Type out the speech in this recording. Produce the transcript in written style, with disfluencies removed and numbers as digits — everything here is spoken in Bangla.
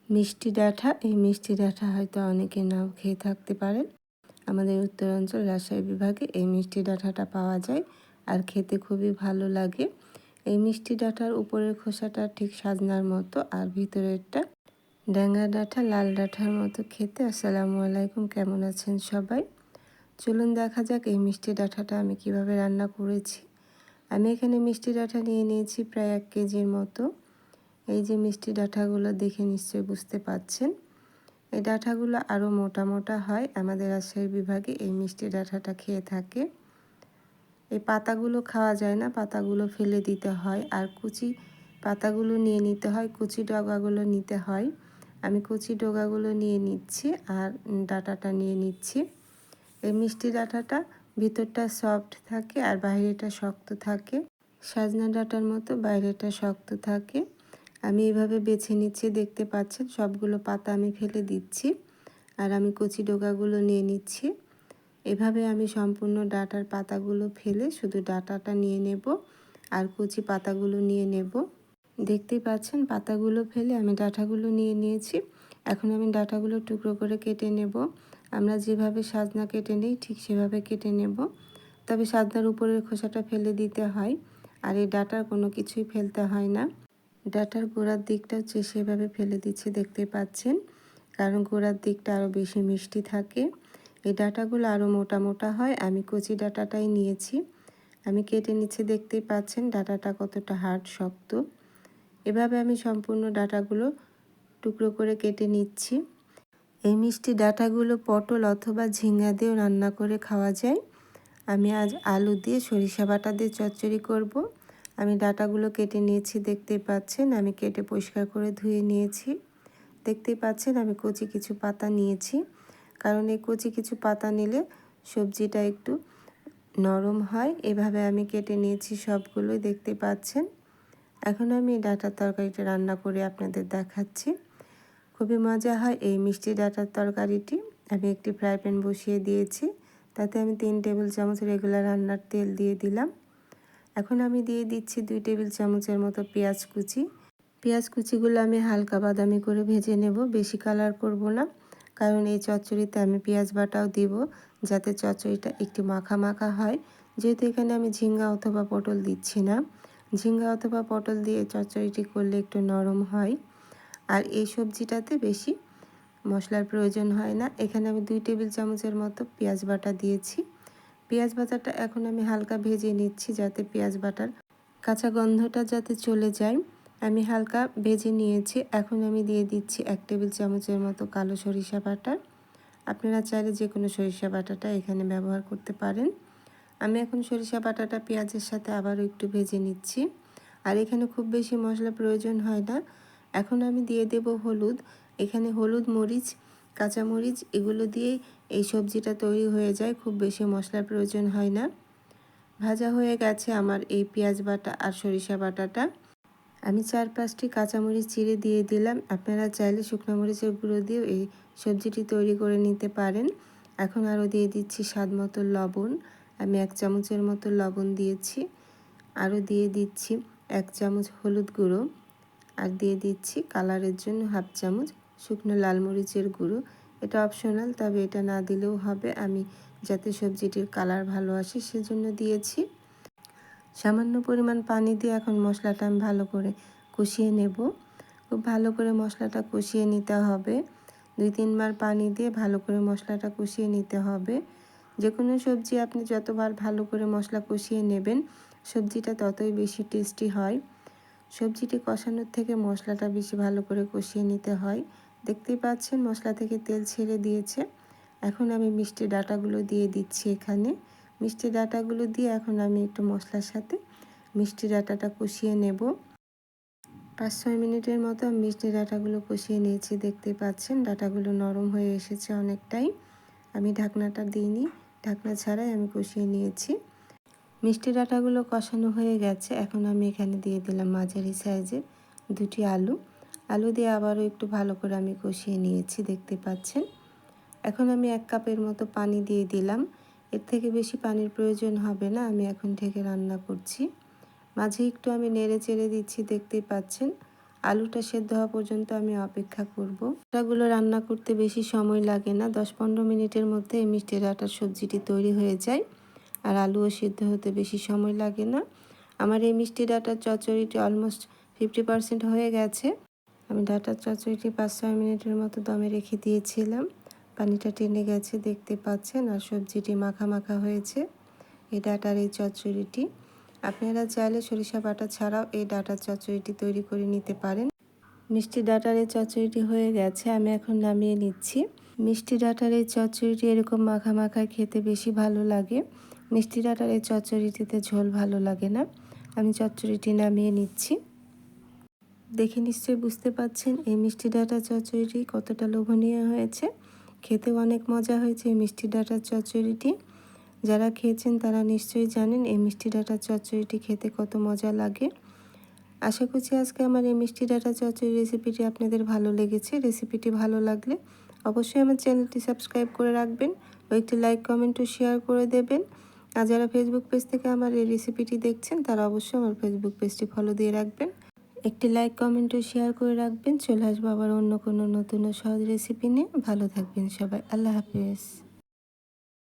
মিষ্টি ডাঁটা। এই মিষ্টি ডাঁটা হয়তো অনেকে নাও খেয়ে থাকতে পারেন। আমাদের উত্তরাঞ্চল রাজশাহী বিভাগে এই মিষ্টি ডাঁটাটা পাওয়া যায় আর খেতে খুবই ভালো লাগে। এই মিষ্টি ডাঁটার উপরের খোসাটা ঠিক সাজনার মতো আর ভিতরেরটা ড্যাঙ্গা ডাঁটা, লাল ডাঁটার মতো খেতে। আসসালামু আলাইকুম, কেমন আছেন সবাই? চলুন দেখা যাক এই মিষ্টি ডাঁটাটা আমি কিভাবে রান্না করেছি। আমি এখানে মিষ্টি ডাঁটা নিয়ে নিয়েছি প্রায় 1 কেজির মতো। এই যে মিষ্টি ডাঁটাগুলো দেখে নিশ্চয়ই বুঝতে পাচ্ছেন। এই ডাঁটাগুলো আরও মোটা মোটা হয়। আমাদের রাজশাহী বিভাগে এই মিষ্টি ডাঁটাটা খেয়ে থাকে। এই পাতাগুলো খাওয়া যায় না, পাতাগুলো ফেলে দিতে হয়। আর কুচি পাতাগুলো নিয়ে নিতে হয়, কুচি ডগাগুলো নিতে হয়। আমি কুচি ডগাগুলো নিয়ে নিচ্ছি আর ডাঁটাটা নিয়ে নিচ্ছি। এই মিষ্টি ডাঁটাটা ভিতরটা সফট থাকে আর বাইরেটা শক্ত থাকে। সাজনা ডাঁটার মতো বাইরেটা শক্ত থাকে। আমি এভাবে বেছে নিচ্ছি, দেখতে পাচ্ছেন সবগুলো পাতা আমি ফেলে দিচ্ছি আর আমি কচি ডগাগুলো নিয়ে নিচ্ছি। এভাবে আমি সম্পূর্ণ ডাঁটার পাতাগুলো ফেলে শুধু ডাঁটাটা নিয়ে নেব আর কচি পাতাগুলো নিয়ে নেব। দেখতেই পাচ্ছেন পাতাগুলো ফেলে আমি ডাঁটাগুলো নিয়ে নিয়েছি। এখন আমি ডাঁটাগুলো টুকরো করে কেটে নেব। আমরা যেভাবে সাজনা কেটে নিই ঠিক সেভাবে কেটে নেব। তবে সাজনার উপরের খোসাটা ফেলে দিতে হয় আর এই ডাঁটার কোনো কিছুই ফেলতে হয় না। ডাঁটার গোড়ার দিকটা হচ্ছে সেভাবে ফেলে দিচ্ছি, দেখতে পাচ্ছেন, কারণ গোড়ার দিকটা আরও বেশি মিষ্টি থাকে। এই ডাঁটাগুলো আরও মোটা মোটা হয়। আমি কচি ডাঁটাটাই নিয়েছি। আমি কেটে নিচ্ছি, দেখতেই পাচ্ছেন ডাঁটাটা কতটা হার্ড, শক্ত। এভাবে আমি সম্পূর্ণ ডাঁটাগুলো টুকরো করে কেটে নিচ্ছি। এই মিষ্টি ডাঁটাগুলো পটল অথবা ঝিঙ্গা দিয়েও রান্না করে খাওয়া যায়। আমি আজ আলু দিয়ে সরিষা বাটা দিয়ে চচ্চড়ি করব। আমি ডাঁটাগুলো কেটে নিয়েছি, দেখতেই পাচ্ছেন। আমি কেটে পরিষ্কার করে ধুয়ে নিয়েছি। দেখতেই পাচ্ছেন আমি কচি কিছু পাতা নিয়েছি, কারণ এই কচি কিছু পাতা নিলে সবজিটা একটু নরম হয়। এভাবে আমি কেটে নিয়েছি সবগুলোই, দেখতে পাচ্ছেন। এখন আমি ডাঁটার তরকারিটা রান্না করে আপনাদের দেখাচ্ছি। খুবই মজা হয় এই মিষ্টি ডাঁটার তরকারিটি। আমি একটি ফ্রাই প্যান বসিয়ে দিয়েছি, তাতে আমি 3 টেবিল চামচ রেগুলার রান্নার তেল দিয়ে দিলাম। এখন আমি দিয়ে দিচ্ছি 2 টেবিল চামচের মতো পেঁয়াজ কুচি। পেঁয়াজ কুচিগুলো আমি হালকা বাদামি করে ভেজে নেব, বেশি কালার করব না, কারণ এই চচ্চড়িতে আমি পেঁয়াজ বাটাও দিব, যাতে চচ্চড়িটা একটু মাখা মাখা হয়। যেহেতু এখানে আমি ঝিঙ্গা অথবা পটল দিচ্ছি না, ঝিঙ্গা অথবা পটল দিয়ে চচ্চড়িটি করলে একটু নরম হয় আর এই সবজিটাতে বেশি মশলার প্রয়োজন হয় না। এখানে আমি 2 টেবিল চামচের মতো পেঁয়াজ বাটা দিয়েছি। পেঁয়াজ বাটাটা এখন আমি হালকা ভেজে নিচ্ছি, যাতে পেঁয়াজ বাটার কাঁচা গন্ধটা যাতে চলে যায়। আমি হালকা ভেজে নিয়েছি। এখন আমি দিয়ে দিচ্ছি 1 টেবিল চামচের মতো কালো সরিষা বাটা। আপনারা চাইলে যে কোনো সরিষা বাটাটা এখানে ব্যবহার করতে পারেন। আমি এখন সরিষা বাটাটা পেঁয়াজের সাথে আবারও একটু ভেজে নিচ্ছি। আর এখানে খুব বেশি মশলা প্রয়োজন হয় না। এখন আমি দিয়ে দেব হলুদ। এখানে হলুদ, মরিচ, কাঁচামরিচ এগুলো দিয়েই এই সবজিটা তৈরি হয়ে যায়, খুব বেশি মশলার প্রয়োজন হয় না। ভাজা হয়ে গেছে আমার এই পেঁয়াজ বাটা আর সরিষা বাটাটা। আমি 4-5টি কাঁচামরিচ চিড়ে দিয়ে দিলাম। আপনারা চাইলে শুকনো মরিচের গুঁড়ো দিয়েও এই সবজিটি তৈরি করে নিতে পারেন। এখন আরও দিয়ে দিচ্ছি স্বাদ মতো লবণ। আমি 1 চামচের মতো লবণ দিয়েছি। আরও দিয়ে দিচ্ছি 1 চামচ হলুদ গুঁড়ো আর দিয়ে দিচ্ছি কালারের জন্য 1/2 চামচ শুকনো লাল মরিচের গুঁড়ো। এটা অপশনাল, তবে এটা না দিলেও হবে। আমি যাতে সবজিটির কালার ভালো আসে সেজন্য দিয়েছি। সামান্য পরিমাণ পানি দিয়ে এখন মশলাটা আমি ভালো করে কষিয়ে নেব। খুব ভালো করে মশলাটা কষিয়ে নিতে হবে। 2-3 বার পানি দিয়ে ভালো করে মশলাটা কষিয়ে নিতে হবে। যে কোনো সবজি আপনি যতবার ভালো করে মশলা কষিয়ে নেবেন, সবজিটা ততই বেশি টেস্টি হয়। সবজিটি কষানোর থেকে মশলাটা বেশি ভালো করে কষিয়ে নিতে হয়। দেখতেই পাচ্ছেন মশলা থেকে তেল ছেড়ে দিয়েছে। এখন আমি মিষ্টি ডাঁটাগুলো দিয়ে দিচ্ছি এখানে। মিষ্টি ডাঁটাগুলো দিয়ে এখন আমি একটু মশলার সাথে মিষ্টি ডাঁটাটা কষিয়ে নেব। 5-6 মিনিটের মতো আমি মিষ্টি ডাঁটাগুলো কষিয়ে নিয়েছি। দেখতে পাচ্ছেন ডাঁটাগুলো নরম হয়ে এসেছে অনেকটাই। আমি ঢাকনাটা দিইনি, ঢাকনা ছাড়াই আমি কষিয়ে নিয়েছি। মিষ্টি ডাঁটাগুলো কষানো হয়ে গেছে। এখন আমি এখানে দিয়ে দিলাম মাঝারি সাইজের 2টি আলু। আলু দিয়ে আবারও একটু ভালো করে আমি কষিয়ে নিয়েছি, দেখতে পাচ্ছেন। এখন আমি 1 কাপের মতো পানি দিয়ে দিলাম। এর থেকে বেশি পানির প্রয়োজন হবে না। আমি এখন ঢেকে রান্না করছি। মাঝে একটু আমি নেড়ে চেড়ে দিচ্ছি, দেখতেই পাচ্ছেন। আলুটা সেদ্ধ হওয়া পর্যন্ত আমি অপেক্ষা করব। ডাটাগুলো রান্না করতে বেশি সময় লাগে না, 10-15 মিনিটের মধ্যে এই মিষ্টি ডাটার সবজিটি তৈরি হয়ে যায়। আর আলুও সিদ্ধ হতে বেশি সময় লাগে না। আমার এই মিষ্টি ডাটার চচ্চড়িটি অলমোস্ট 50% হয়ে গেছে। আমি ডাটার চচ্চড়িটি 5-6 মিনিটের মতো দমে রেখে দিয়েছিলাম। পানিটা টেনে গেছে দেখতে পাচ্ছেন, আর সবজিটি মাখা মাখা হয়েছে এই ডাটার এই চচ্চড়িটি। আপনারা চাইলে সরিষা বাটা ছাড়াও এই ডাটার চচ্চড়িটি তৈরি করে নিতে পারেন। মিষ্টি ডাটার এই চচ্চড়িটি হয়ে গেছে, আমি এখন নামিয়ে নিচ্ছি। মিষ্টি ডাটার এই চচ্চড়িটি এরকম মাখা মাখা খেতে বেশি ভালো লাগে। মিষ্টি ডাটার এই চচ্চড়িটিতে ঝোল ভালো লাগে না। আমি চচ্চড়িটি নামিয়ে নিচ্ছি। দেখে নিশ্চয়ই বুঝতে পাচ্ছেন এই মিষ্টি ডাটার চচ্চড়িটি কতটা লোভনীয় হয়েছে। খেতেও অনেক মজা হয়েছে এই মিষ্টি ডাটার চচ্চড়িটি। যারা খেয়েছেন তারা নিশ্চয়ই জানেন এই মিষ্টি ডাটার চচ্চড়িটি খেতে কত মজা লাগে। আশা করছি আজকে আমার এই মিষ্টি ডাটা চচ্চড়ি রেসিপিটি আপনাদের ভালো লেগেছে। রেসিপিটি ভালো লাগলে অবশ্যই আমার চ্যানেলটি সাবস্ক্রাইব করে রাখবেন ও একটি লাইক, কমেন্ট ও শেয়ার করে দেবেন। আর যারা ফেসবুক পেজ থেকে আমার এই রেসিপিটি দেখছেন তারা অবশ্যই আমার ফেসবুক পেজটি ফলো দিয়ে রাখবেন। একটি লাইক, কমেন্ট ও শেয়ার করে রাখবেন। চলে আসবো আবার অন্য কোনো নতুন ও সহজ রেসিপি নিয়ে। ভালো থাকবেন সবাই। আল্লাহ হাফেজ।